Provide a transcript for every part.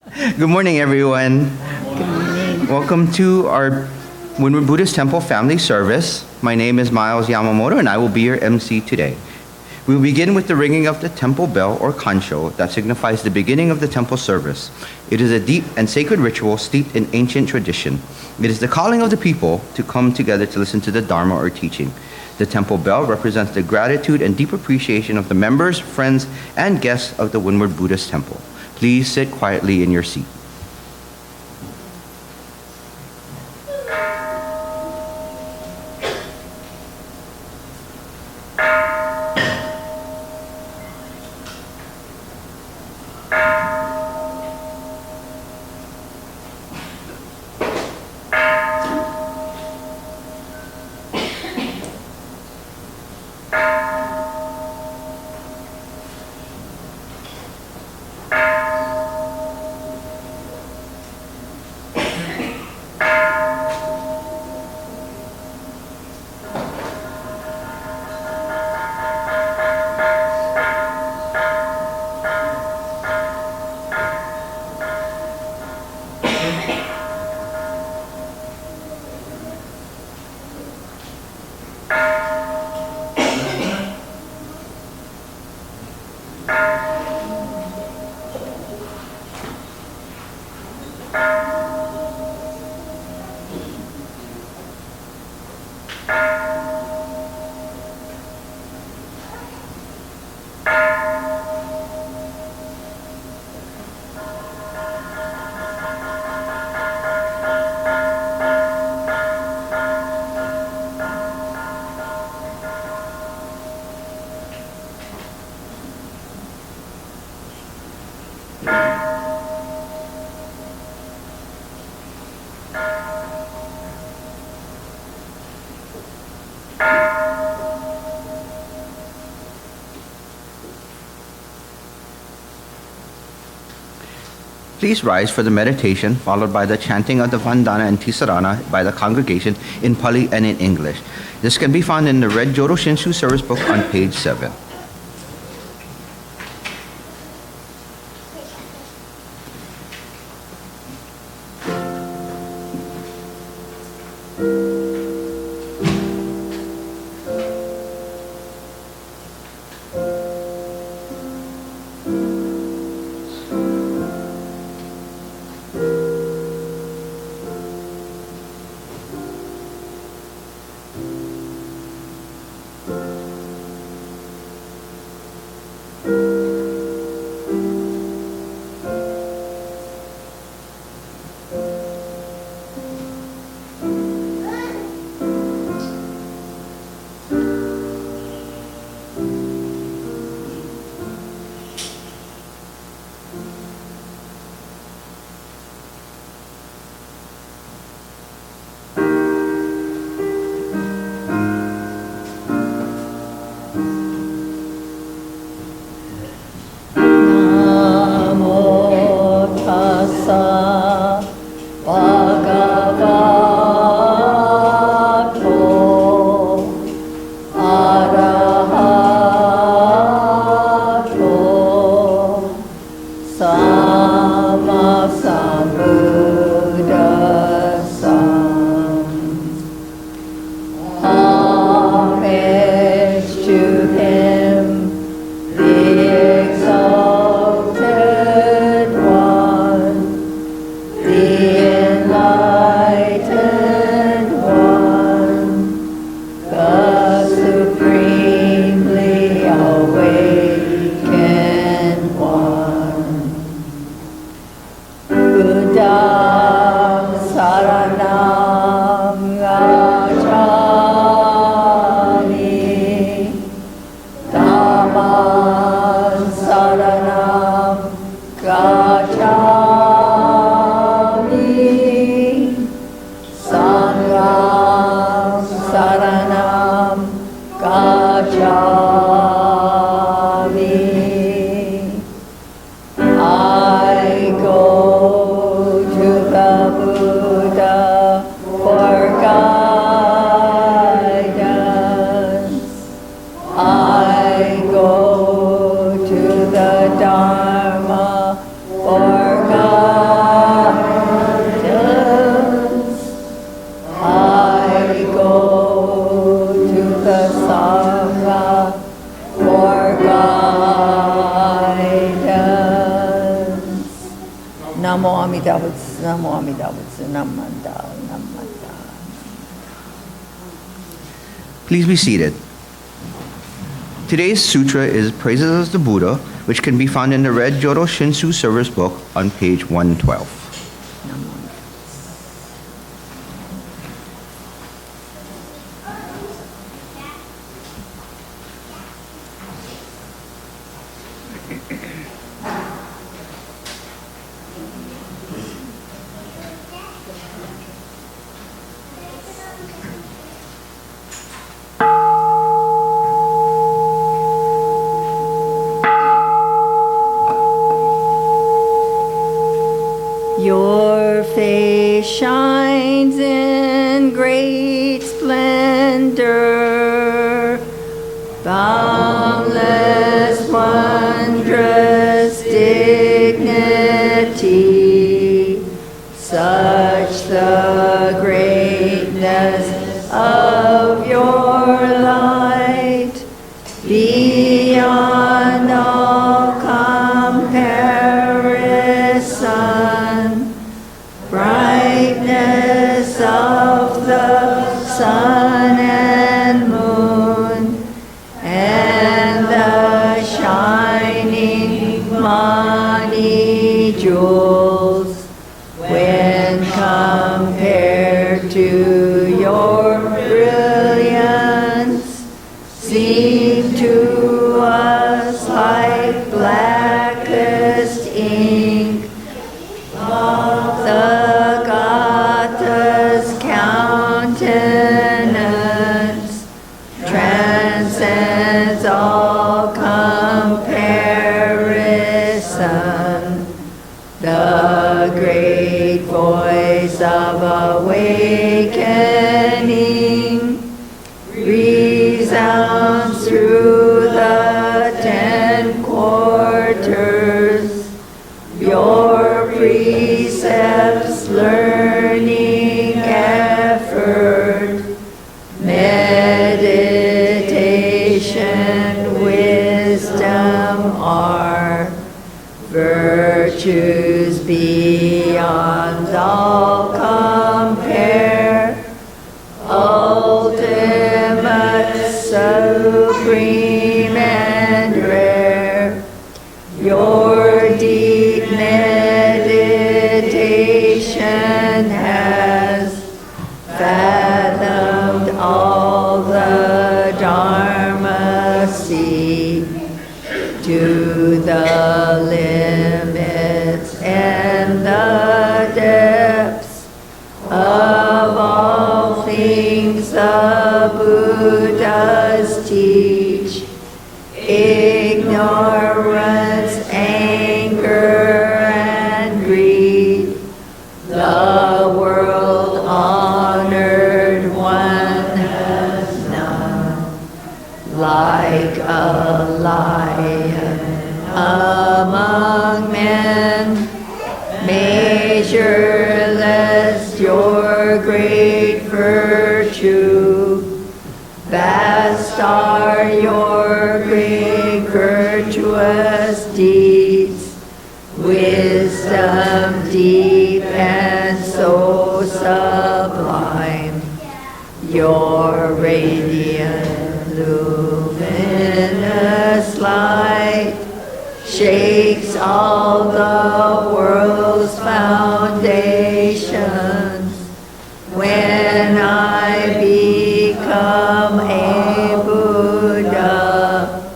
Good morning, everyone. Good morning. Welcome to our Windward Buddhist Temple family service. My name is Miles Yamamoto, and I will be your MC today. We will begin with the ringing of the temple bell, or kansho, that signifies the beginning of the temple service. It is a deep and sacred ritual steeped in ancient tradition. It is the calling of the people to come together to listen to the Dharma or teaching. The temple bell represents the gratitude and deep appreciation of the members, friends, and guests of the Windward Buddhist Temple. Please sit quietly in your seat. Please rise for the meditation, followed by the chanting of the Vandana Ti-Sarana by the congregation in Pali and in English. This can be found in the red Jodo Shinshu service book on page 7. I go Namo Amida Butsu, Namo Amida Butsu, Namanda, Namanda. Please be seated. Today's sutra is Praises of the Buddha, which can be found in the Red Jodo Shinshu service book on page 112. Your face shines in great splendor, boundless, wondrous dignity, such the greatness of your light, beyond all comparison. Brightness of the sun and moon, and the shining mani jewels, when compared to your brilliance, seem to us like blackest ink. The Gatha's countenance transcends all comparison. The great voice of awakening resounds through the 10 quarters. Your precepts, learning, effort, meditation, wisdom are virtues beyond all compare, ultimate, supreme, and rare. Your deep meditation has fathomed all the Dharma sea to the limits and the depths of all things the Buddhas teach. Ignorance, anger, and greed, the world honored one has none. Like a lion among men, measureless your great virtue. Vast are your great virtuous deeds, wisdom deep and so sublime. Your radiant, luminous light shakes all the world's foundations. When I become a Buddha,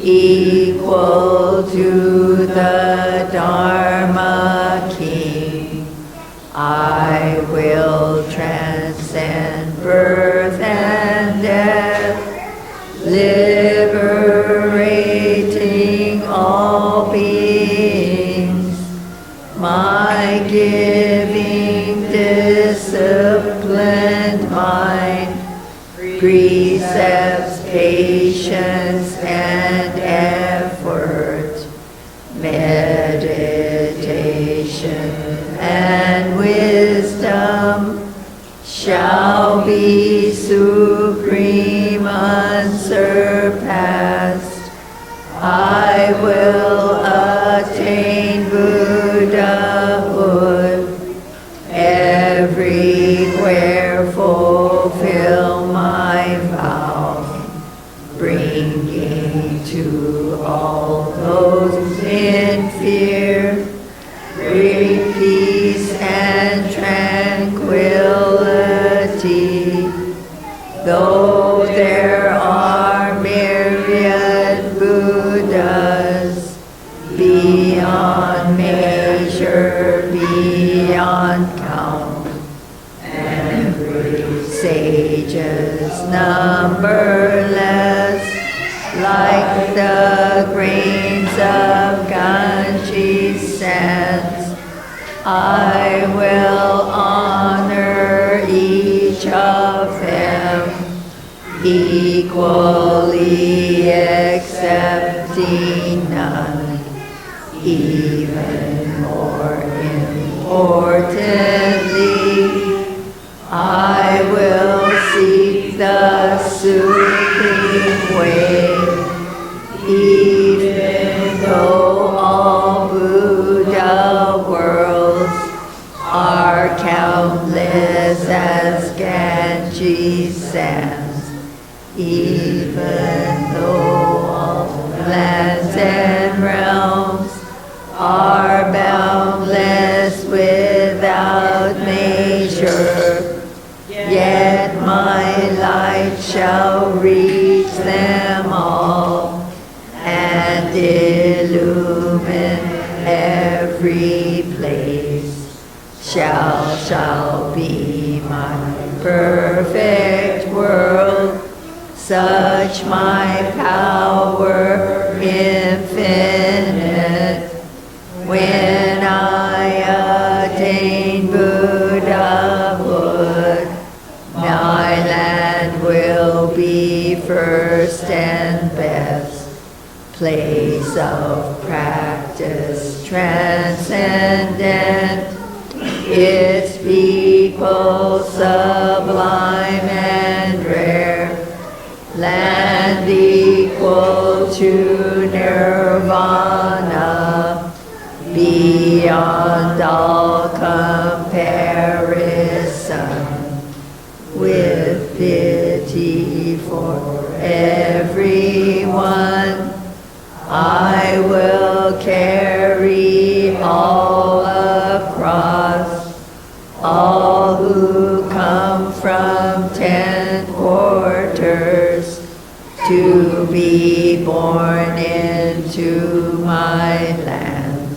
equal to the Dharma King, I will transcend birth and death, liberating all beings. My giving, disciplined mind, precepts, patience, and effort, meditation, and wisdom shall be supreme, unsurpassed. I will attain Buddhahood all those in fear. Bring peace and tranquility. Though there are myriad Buddhas, beyond measure, beyond count, and great sages numberless, like the grains of Ganges sands, I will honor each of them equally, accepting none. Even more importantly, I will seek the supreme way, even though all Buddha worlds are countless as Ganges sands, even though all lands and realms are boundless without measure, yet my light shall reach them all and illumine every place. Shall be my perfect world, such my power infinite. When I attain Buddhahood, my land will be first and best, place of practice transcendent, its people sublime and rare, land equal to nirvana, beyond all comparison, with pity for everyone, I will carry all across, all who come from 10 quarters to be born into my land,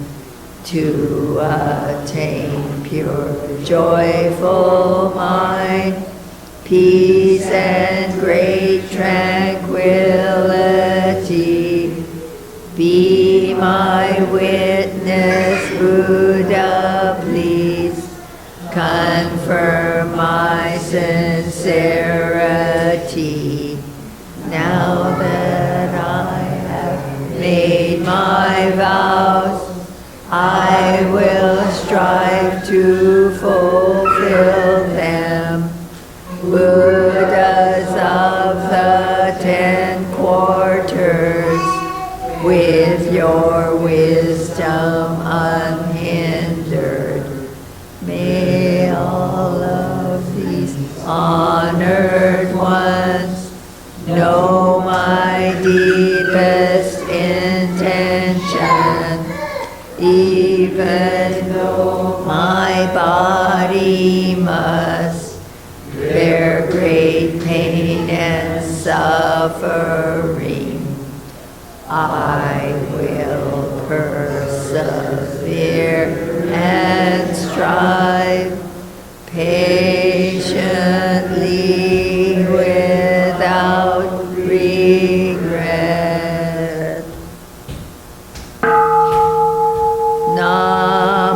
to attain pure, joyful mind, peace and great tranquility. Be my witness, Buddha, please. Confirm my sincerity. Now that I have made my vows, I will strive to fulfill them. Buddhas of the 10 quarters, with your wisdom unhindered, may all of these honored ones know my deepest intention, even though my body must bear great pain and suffering. I will persevere and strive patiently without regret. Namandabu,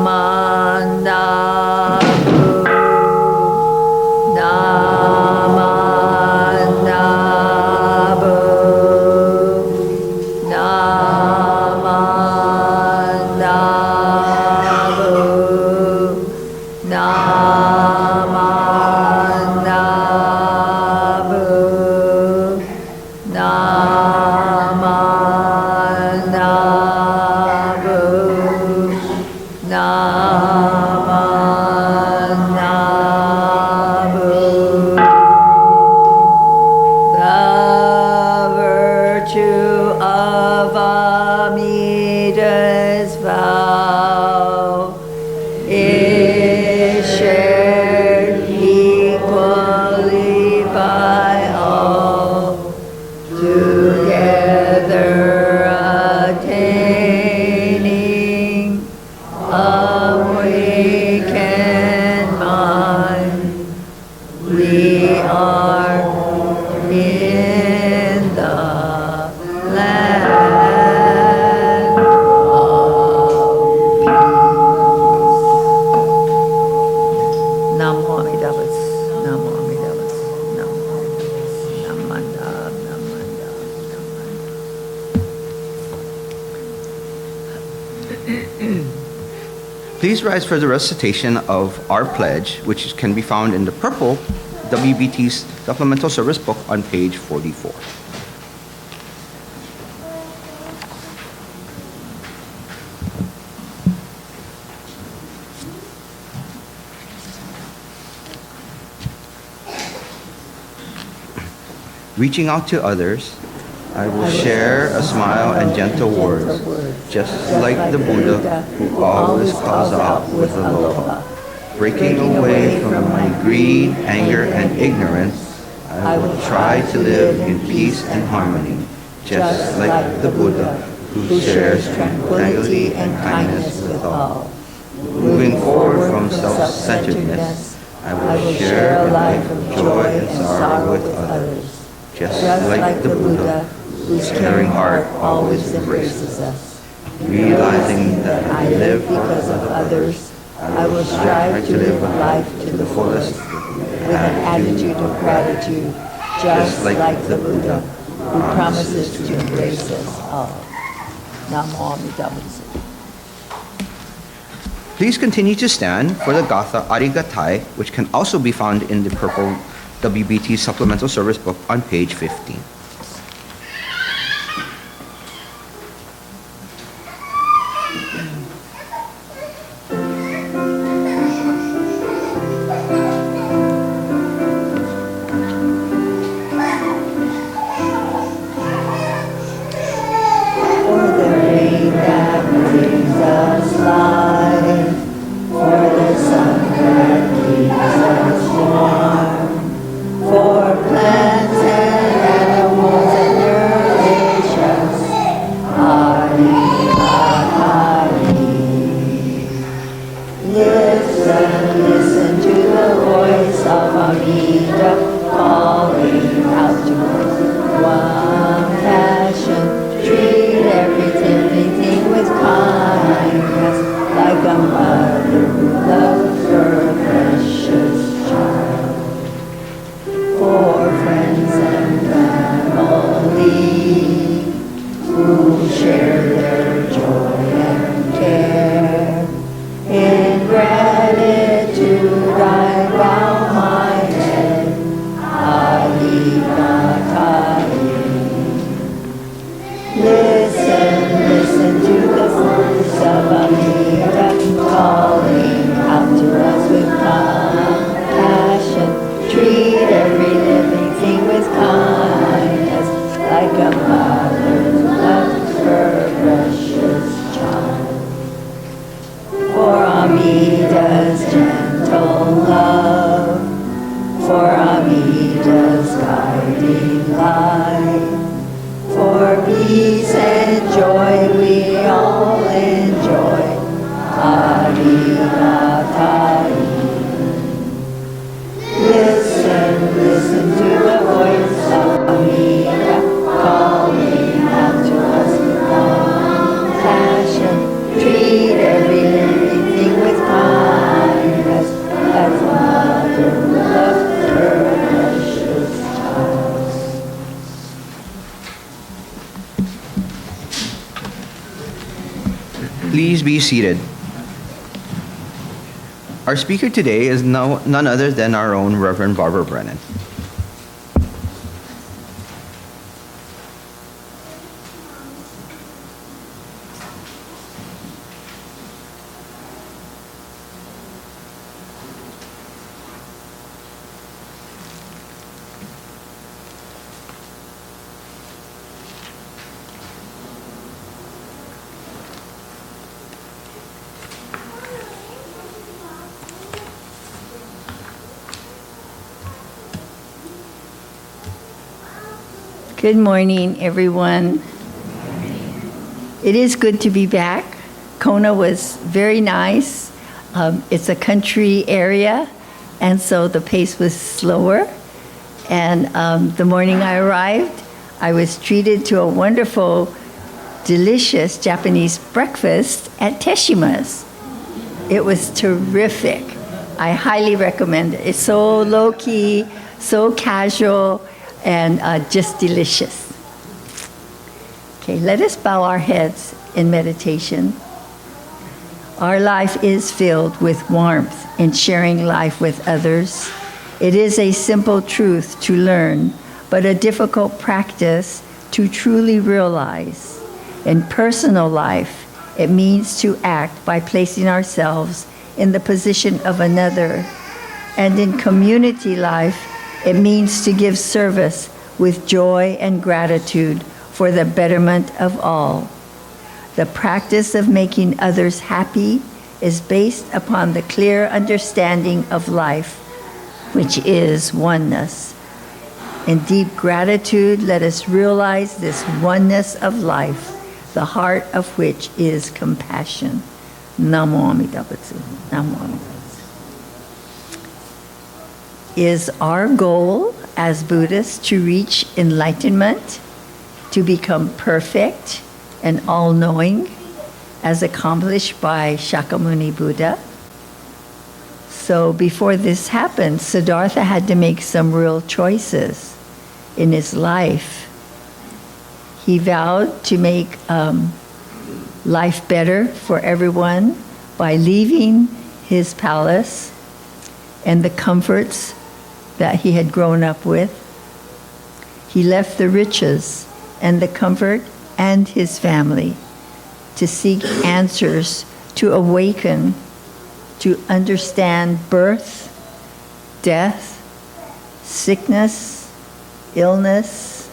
Namandabu, Namandabu. Please rise for the recitation of our pledge, which can be found in the purple WBT Supplemental Service book on page 44. Reaching out to others, I will share a smile and gentle words, just like the Buddha who always calls out with aloha. Breaking away from my greed, anger, and ignorance, I will try to live in peace and harmony, just like the Buddha who shares tranquility and kindness with all. Moving forward from self-centeredness, I will share a life of joy and sorrow with others, just like the Buddha, whose caring heart always embraces us. Realizing that I live because of others, I will strive to live life to the fullest with an attitude of gratitude, just like the Buddha, who promises to embrace us all. Namo Amida Butsu. Please continue to stand for the Gatha Arigatai, which can also be found in the purple WBT Supplemental Service book on page 15. Please be seated. Our speaker today is none other than our own Reverend Barbara Brennan. Good morning, everyone. It is good to be back. Kona was very nice. It's a country area, and so the pace was slower. And the morning I arrived, I was treated to a wonderful, delicious Japanese breakfast at Teshima's. It was terrific. I highly recommend it. It's so low-key, so casual, and just delicious. Okay, let us bow our heads in meditation. Our life is filled with warmth in sharing life with others. It is a simple truth to learn, but a difficult practice to truly realize. In personal life, it means to act by placing ourselves in the position of another. And in community life, it means to give service with joy and gratitude for the betterment of all. The practice of making others happy is based upon the clear understanding of life, which is oneness. In deep gratitude, let us realize this oneness of life, the heart of which is compassion. Namo Amida Butsu. Namo Amida Butsu. Is our goal as Buddhists to reach enlightenment, to become perfect and all-knowing, as accomplished by Shakyamuni Buddha? So before this happened, Siddhartha had to make some real choices in his life. He vowed to make life better for everyone by leaving his palace and the comforts that he had grown up with. He left the riches and the comfort and his family to seek answers, to awaken, to understand birth, death, sickness, illness,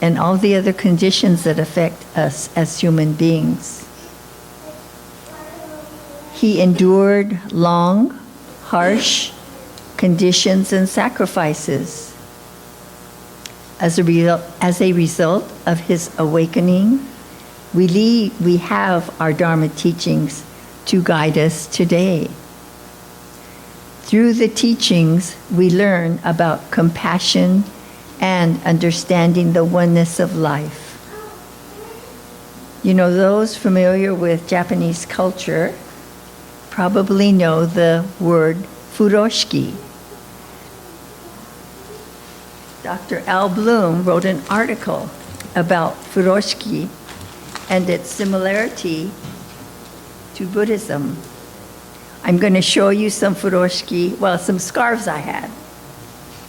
and all the other conditions that affect us as human beings. He endured long, harsh conditions and sacrifices. As a result of his awakening, we have our Dharma teachings to guide us today. Through the teachings, we learn about compassion and understanding the oneness of life. You know, those familiar with Japanese culture probably know the word furoshiki. Dr. Al Bloom wrote an article about furoshiki and its similarity to Buddhism. I'm going to show you some furoshiki, well, some scarves I had.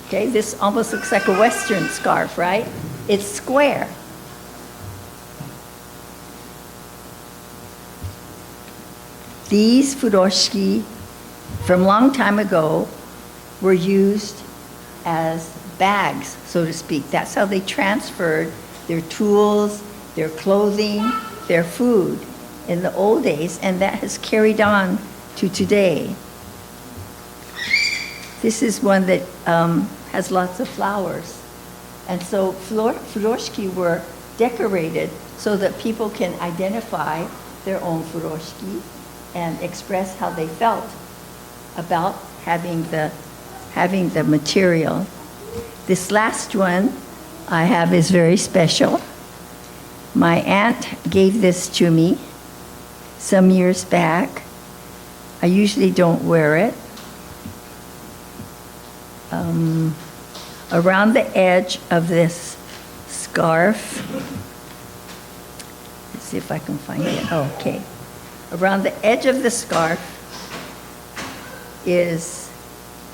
Okay, this almost looks like a Western scarf, right? It's square. These furoshiki, from a long time ago, were used as bags, so to speak. That's how they transferred their tools, their clothing, their food in the old days, and that has carried on to today. This is one that has lots of flowers. And so furoshiki were decorated so that people can identify their own furoshiki and express how they felt about having the material. This last one I have is very special. My aunt gave this to me some years back. I usually don't wear it. Around the edge of this scarf, let's see if I can find it. Oh, okay. Around the edge of the scarf is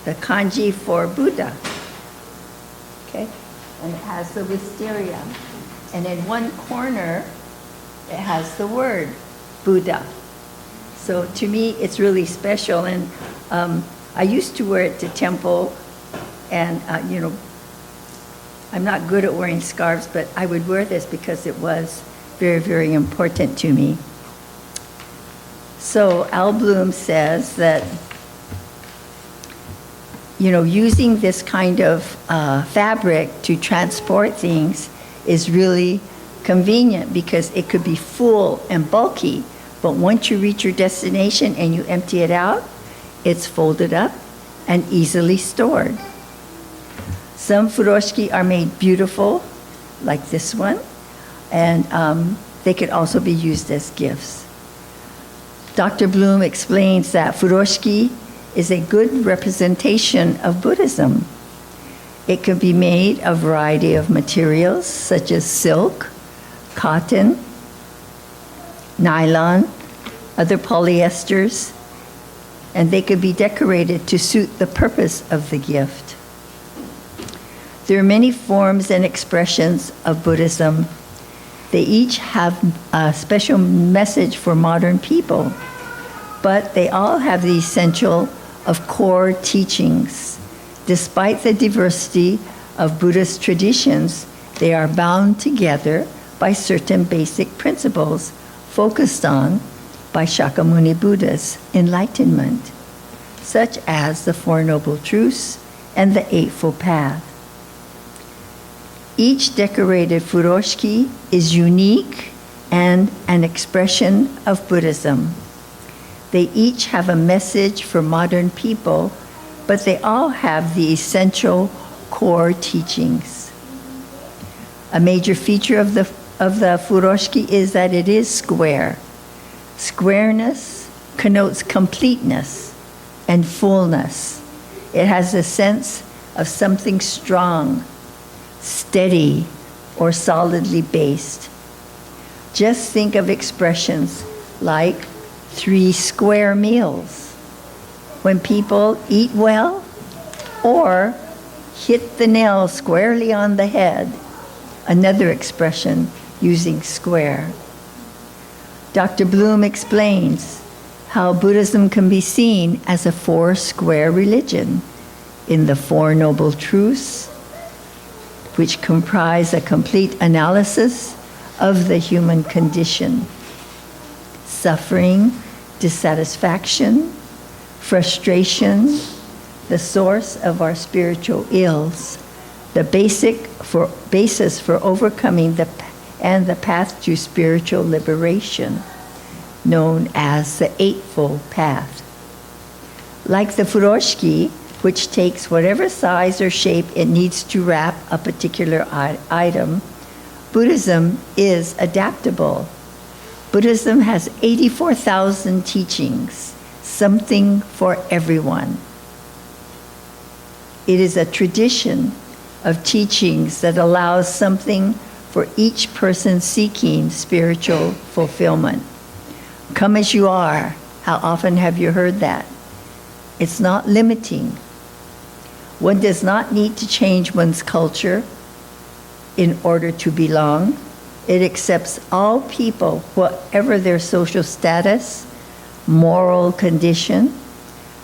the kanji for Buddha. Okay? And it has the wisteria. And in one corner, it has the word Buddha. So to me, it's really special. And I used to wear it to temple. And, I'm not good at wearing scarves, but I would wear this because it was very, very important to me. So Al Bloom says that, using this kind of fabric to transport things is really convenient because it could be full and bulky, but once you reach your destination and you empty it out, it's folded up and easily stored. Some furoshiki are made beautiful, like this one, and they could also be used as gifts. Dr. Bloom explains that furoshiki is a good representation of Buddhism. It can be made of a variety of materials, such as silk, cotton, nylon, other polyesters, and they could be decorated to suit the purpose of the gift. There are many forms and expressions of Buddhism. They each have a special message for modern people, but they all have the essential of core teachings. Despite the diversity of Buddhist traditions, they are bound together by certain basic principles focused on by Shakyamuni Buddha's enlightenment, such as the Four Noble Truths and the Eightfold Path. Each decorated furoshiki is unique and an expression of Buddhism. They each have a message for modern people, but they all have the essential core teachings. A major feature of the furoshiki is that it is square. Squareness connotes completeness and fullness. It has a sense of something strong, steady, or solidly based. Just think of expressions like 3 square meals, when people eat well, or hit the nail squarely on the head, another expression using square. Dr. Bloom explains how Buddhism can be seen as a 4-square religion in the Four Noble Truths, which comprise a complete analysis of the human condition: suffering, dissatisfaction, frustration, the source of our spiritual ills, the basis for overcoming the path to spiritual liberation, known as the Eightfold Path. Like the furoshiki, which takes whatever size or shape it needs to wrap a particular item, Buddhism is adaptable. Buddhism has 84,000 teachings, something for everyone. It is a tradition of teachings that allows something for each person seeking spiritual fulfillment. Come as you are. How often have you heard that? It's not limiting. One does not need to change one's culture in order to belong. It accepts all people, whatever their social status, moral condition,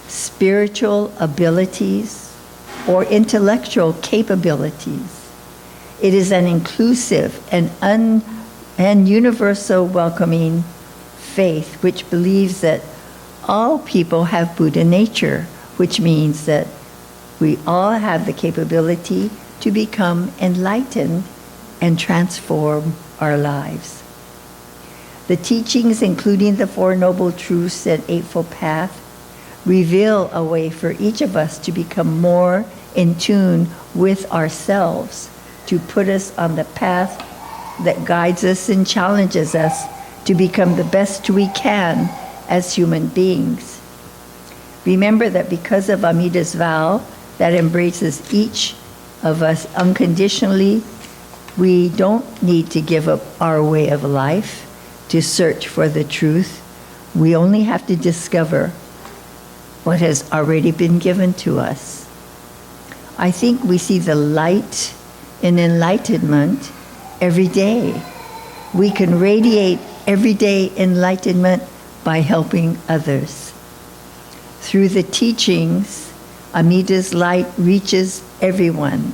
spiritual abilities, or intellectual capabilities. It is an inclusive and universal welcoming faith which believes that all people have Buddha nature, which means that we all have the capability to become enlightened and transform our lives. The teachings, including the Four Noble Truths and Eightfold Path, reveal a way for each of us to become more in tune with ourselves, to put us on the path that guides us and challenges us to become the best we can as human beings. Remember that because of Amida's vow that embraces each of us unconditionally, we don't need to give up our way of life to search for the truth. We only have to discover what has already been given to us. I think we see the light in enlightenment every day. We can radiate everyday enlightenment by helping others. Through the teachings, Amida's light reaches everyone.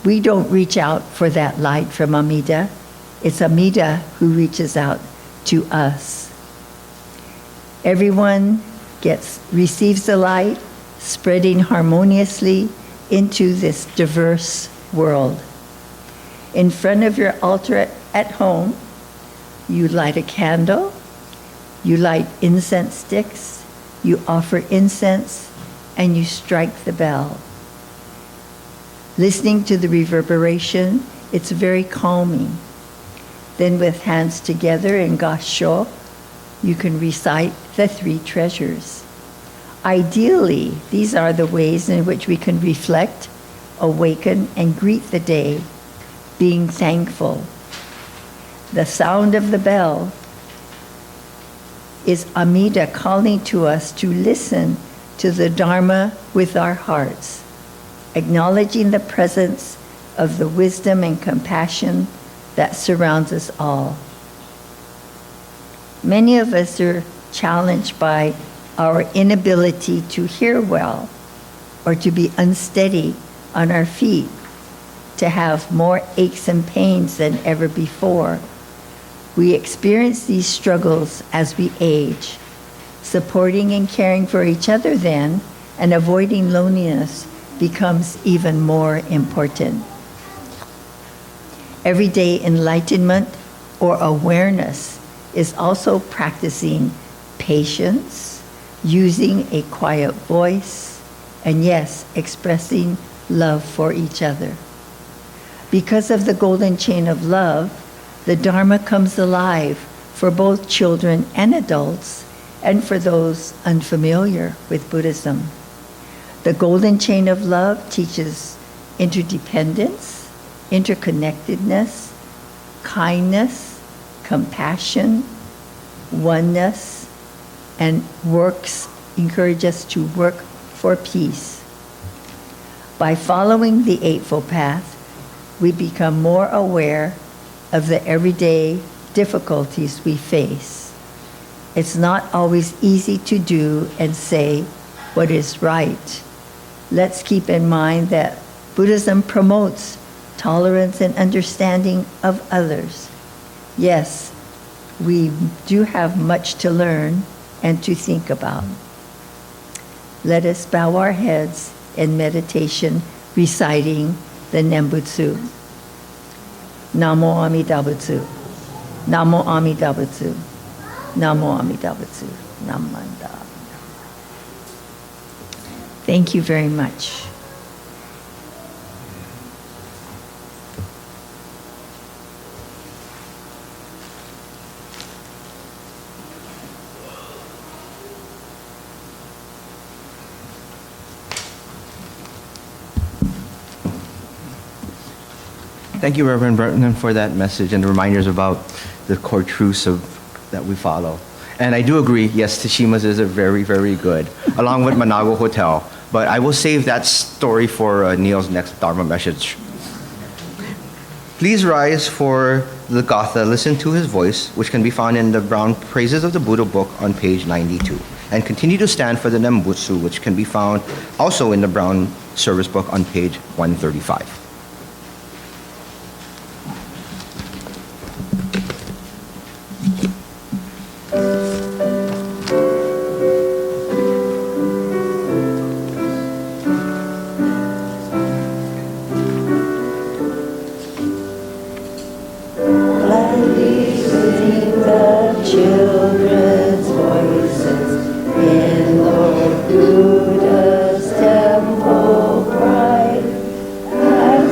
We don't reach out for that light from Amida. It's Amida who reaches out to us. Everyone receives the light, spreading harmoniously into this diverse world. In front of your altar at home, you light a candle, you light incense sticks, you offer incense, and you strike the bell. Listening to the reverberation, it's very calming. Then with hands together in kansho, you can recite the 3 treasures. Ideally, these are the ways in which we can reflect, awaken, and greet the day, being thankful. The sound of the bell is Amida calling to us to listen to the Dharma with our hearts, acknowledging the presence of the wisdom and compassion that surrounds us all. Many of us are challenged by our inability to hear well or to be unsteady on our feet, to have more aches and pains than ever before. We experience these struggles as we age. Supporting and caring for each other then, and avoiding loneliness becomes even more important. Everyday enlightenment or awareness is also practicing patience, using a quiet voice, and yes, expressing love for each other. Because of the golden chain of love, the Dharma comes alive for both children and adults, and for those unfamiliar with Buddhism. The golden chain of love teaches interdependence, interconnectedness, kindness, compassion, oneness, and encourage us to work for peace. By following the Eightfold Path, we become more aware of the everyday difficulties we face. It's not always easy to do and say what is right. Let's keep in mind that Buddhism promotes tolerance and understanding of others. Yes, we do have much to learn and to think about. Let us bow our heads in meditation, reciting the Nembutsu. Namo Amida Butsu. Namo Amida Butsu. Namo Amida Butsu. Namanda. Thank you very much. Thank you, Reverend Brennan, for that message and the reminders about the core truths that we follow. And I do agree, yes, Tashima's is a very, very good, along with Manago Hotel. But I will save that story for Neil's next Dharma message. Please rise for the Gatha, listen to his voice, which can be found in the Brown Praises of the Buddha book on page 92. And continue to stand for the Nembutsu, which can be found also in the Brown Service book on page 135. Buddha's temple bright, and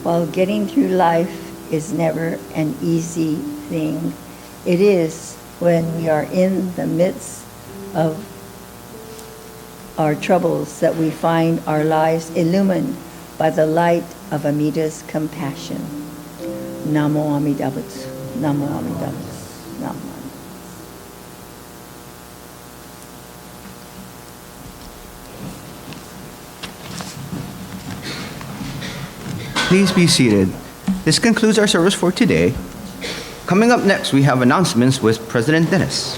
While getting through life is never an easy thing, it is when we are in the midst of our troubles that we find our lives illumined by the light of Amida's compassion. Namo Amida Butsu. Namo Amida Butsu. Namo Amida. Please be seated. This concludes our service for today. Coming up next, we have announcements with President Dennis.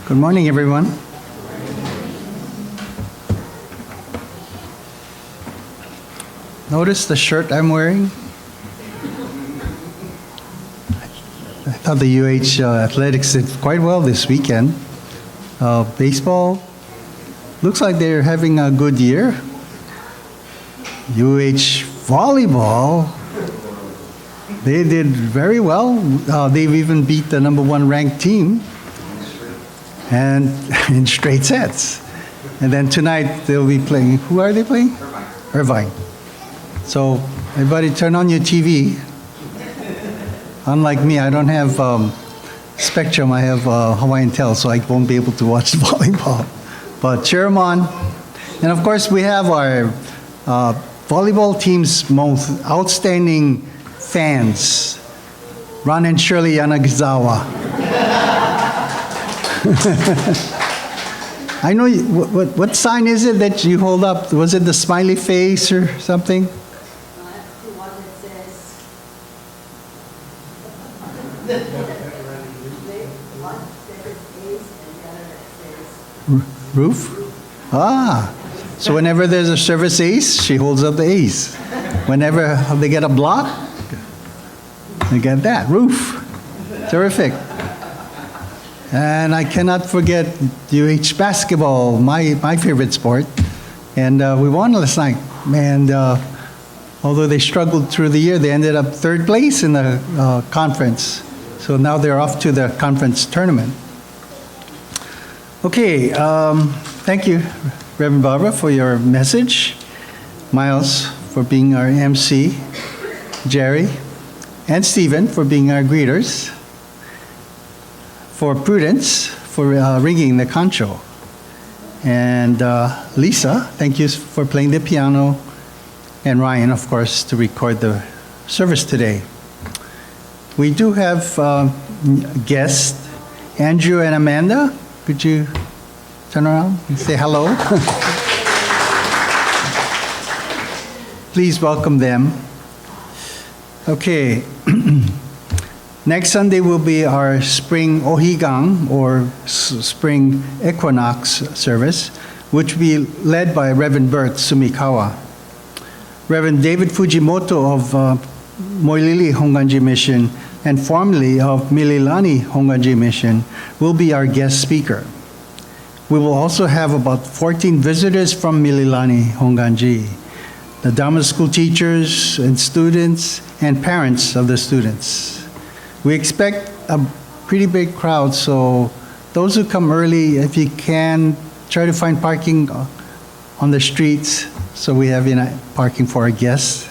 Good morning, everyone. Notice the shirt I'm wearing? I thought the UH athletics did quite well this weekend. Baseball looks like they're having a good year. UH volleyball, they did very well. They've even beat the #1 ranked team, and in straight sets. And then tonight they'll be playing. Who are they playing? Irvine. So everybody turn on your TV. Unlike me, I don't have Spectrum. I have Hawaiian Tel, so I won't be able to watch volleyball. But cheer them on. And of course, we have our volleyball team's most outstanding fans, Ron and Shirley Yanagisawa. I know, what sign is it that you hold up? Was it the smiley face or something? Roof? Ah, so whenever there's a service ace, she holds up the ace. Whenever they get a block, they get that, roof. Terrific. And I cannot forget UH basketball, my favorite sport. And we won last night. And although they struggled through the year, they ended up third place in the conference. So now they're off to the conference tournament. Okay, thank you, Reverend Barbara, for your message. Miles, for being our MC. Jerry and Stephen, for being our greeters. For Prudence, for ringing the kansho. And Lisa, thank you for playing the piano. And Ryan, of course, to record the service today. We do have guests, Andrew and Amanda. Could you turn around and say hello? Please welcome them. Okay. Next Sunday will be our spring ohigang, or spring equinox service, which will be led by Reverend Bert Sumikawa. Reverend David Fujimoto of Moilili Hongwanji Mission and formerly of Mililani Hongwanji Mission will be our guest speaker. We will also have about 14 visitors from Mililani Hongwanji, the Dharma school teachers and students and parents of the students. We expect a pretty big crowd, so those who come early, if you can, try to find parking on the streets so we have parking for our guests.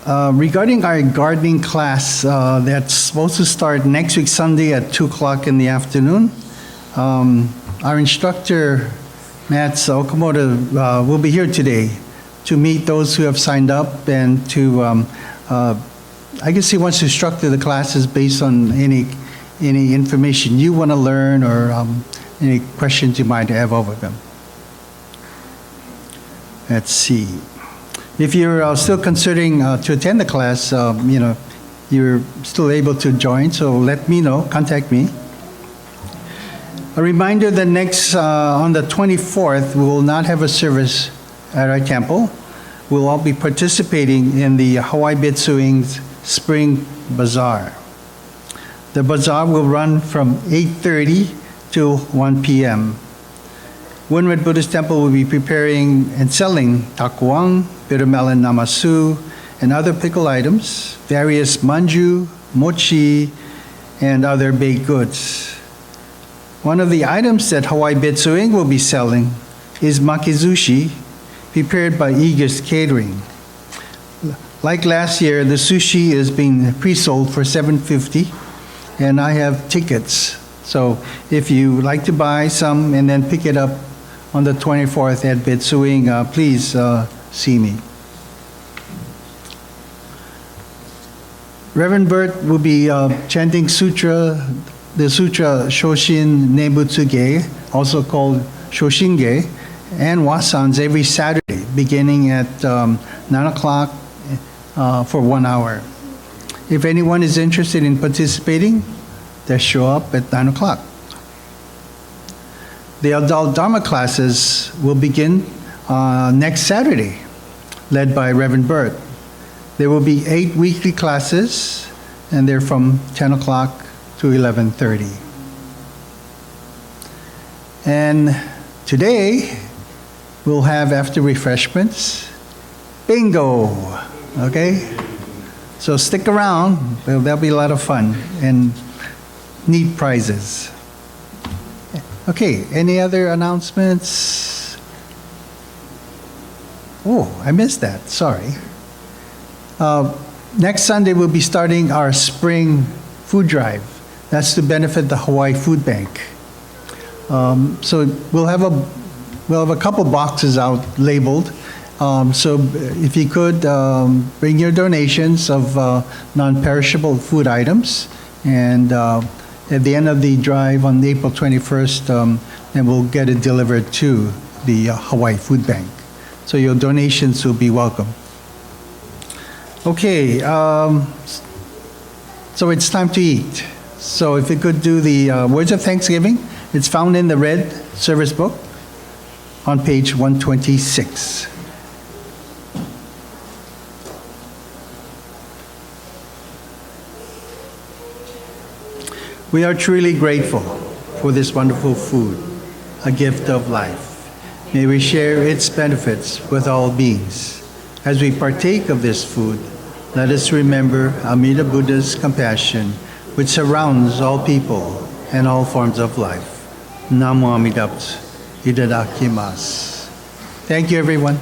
Regarding our gardening class, that's supposed to start next week Sunday at 2 o'clock in the afternoon. Our instructor, Matt Okamoto, will be here today to meet those who have signed up and to, I guess he wants to structure the classes based on any information you want to learn or any questions you might have over them. Let's see. If you're still considering to attend the class, you're still able to join, so let me know, contact me. A reminder that next, on the 24th, we will not have a service at our temple. We'll all be participating in the Hawaii Bitsuing's Spring Bazaar. The bazaar will run from 8:30 to 1 p.m. Windward Buddhist Temple will be preparing and selling takuang, bitter melon namasu, and other pickle items, various manju, mochi, and other baked goods. One of the items that Hawaii Betsuing will be selling is makizushi, prepared by Aegis Catering. Like last year, the sushi is being pre-sold for $7.50, and I have tickets. So if you like to buy some and then pick it up on the 24th at Betsuing, please see me. Reverend Bert will be chanting Sutra, the Sutra Shoshin Nembutsu, also called Shoshinge, and Wasans every Saturday, beginning at 9 o'clock for 1 hour. If anyone is interested in participating, they show up at 9 o'clock. The adult Dharma classes will begin next Saturday, led by Reverend Bert. There will be 8 weekly classes, and they're from 10 o'clock to 11:30. And today, we'll have, after refreshments, bingo, okay? So stick around, there'll be a lot of fun and neat prizes. Okay, any other announcements? Oh, I missed that, sorry. Next Sunday, we'll be starting our spring food drive. That's to benefit the Hawaii Food Bank. So we'll have a couple boxes out labeled. So if you could bring your donations of non-perishable food items, and at the end of the drive on April 21st, then we'll get it delivered to the Hawaii Food Bank. So your donations will be welcome. Okay, so it's time to eat. So if you could do the words of thanksgiving, it's found in the red service book on page 126. We are truly grateful for this wonderful food, a gift of life. May we share its benefits with all beings. As we partake of this food, let us remember Amida Buddha's compassion, which surrounds all people and all forms of life. Namo Amida Butsu. Itadakimasu. Thank you, everyone.